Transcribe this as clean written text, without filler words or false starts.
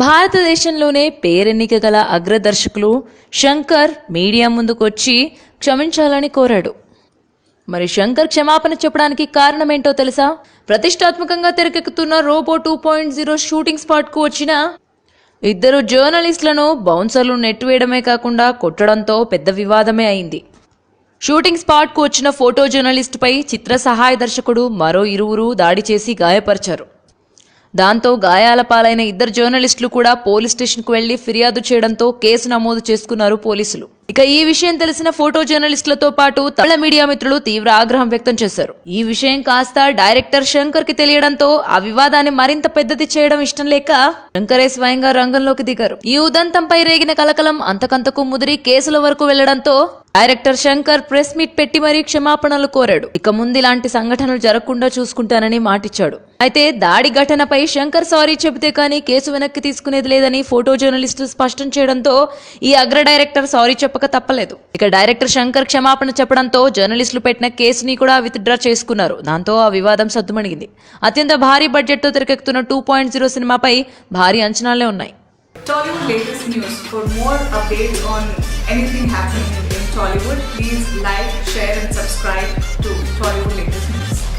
భారతదేశంలోనే పేరెన్నిక గల అగ్రదర్శకులు శంకర్ మీడియా ముందుకొచ్చి క్షమించాలని కోరాడు. మరి శంకర్ క్షమాపణ చెప్పడానికి కారణమేంటో తెలుసా? ప్రతిష్టాత్మకంగా తెరకెక్కుతున్న రోబో 2.0 షూటింగ్ స్పాట్ కు వచ్చిన ఇద్దరు జర్నలిస్టులను బౌన్సర్లు నెట్టివేయడమే కాకుండా కొట్టడంతో పెద్ద వివాదమే అయింది. షూటింగ్ స్పాట్ కు వచ్చిన ఫోటో జర్నలిస్టుపై చిత్ర సహాయ దర్శకుడు మరో ఇరువురు దాడి చేసి గాయపరిచారు. దాంతో గాయాల పాలైన ఇద్దరు జర్నలిస్టులు కూడా పోలీస్ స్టేషన్ కు వెళ్లి ఫిర్యాదు చేయడంతో కేసు నమోదు చేసుకున్నారు పోలీసులు. ఇక ఈ విషయం తెలిసిన ఫోటో జర్నలిస్టులతో పాటు తమిళ మీడియా మిత్రులు తీవ్ర ఆగ్రహం వ్యక్తం చేశారు. ఈ విషయం కాస్త డైరెక్టర్ శంకర్ కి తెలియడంతో ఆ వివాదాన్ని మరింత పెద్దది చేయడం ఇష్టం లేక శంకరే స్వయంగా రంగంలోకి దిగారు. ఈ ఉదంతంపై రేగిన కలకలం అంతకంతకు ముదిరి కేసుల వరకు వెళ్లడంతో డైరెక్టర్ శంకర్ ప్రెస్ మీట్ పెట్టి మరీ క్షమాపణలు కోరాడు. ఇక ముందు ఇలాంటి సంఘటనలు జరగకుండా చూసుకుంటానని మాటిచ్చాడు. అయితే దాడి ఘటనపై శంకర్ సారీ చెబితే కానీ కేసు వెనక్కి తీసుకునేది లేదని ఫోటో జర్నలిస్టులు స్పష్టం చేయడంతో ఈ అగ్ర డైరెక్టర్ సారీ చెప్పక తప్పలేదు. ఇక డైరెక్టర్ శంకర్ క్షమాపణ చెప్పడంతో జర్నలిస్టులు పెట్టిన కేసుని కూడా విత్డ్రా చేసుకున్నారు. దాంతో ఆ వివాదం సద్దుమణిగింది. అత్యంత భారీ బడ్జెట్ తో తెరకెక్కుతున్న 2.0 సినిమాపై భారీ అంచనాలే ఉన్నాయి. Tollywood latest news. For more updates on anything happening in Tollywood, please like, share and subscribe to Tollywood latest news.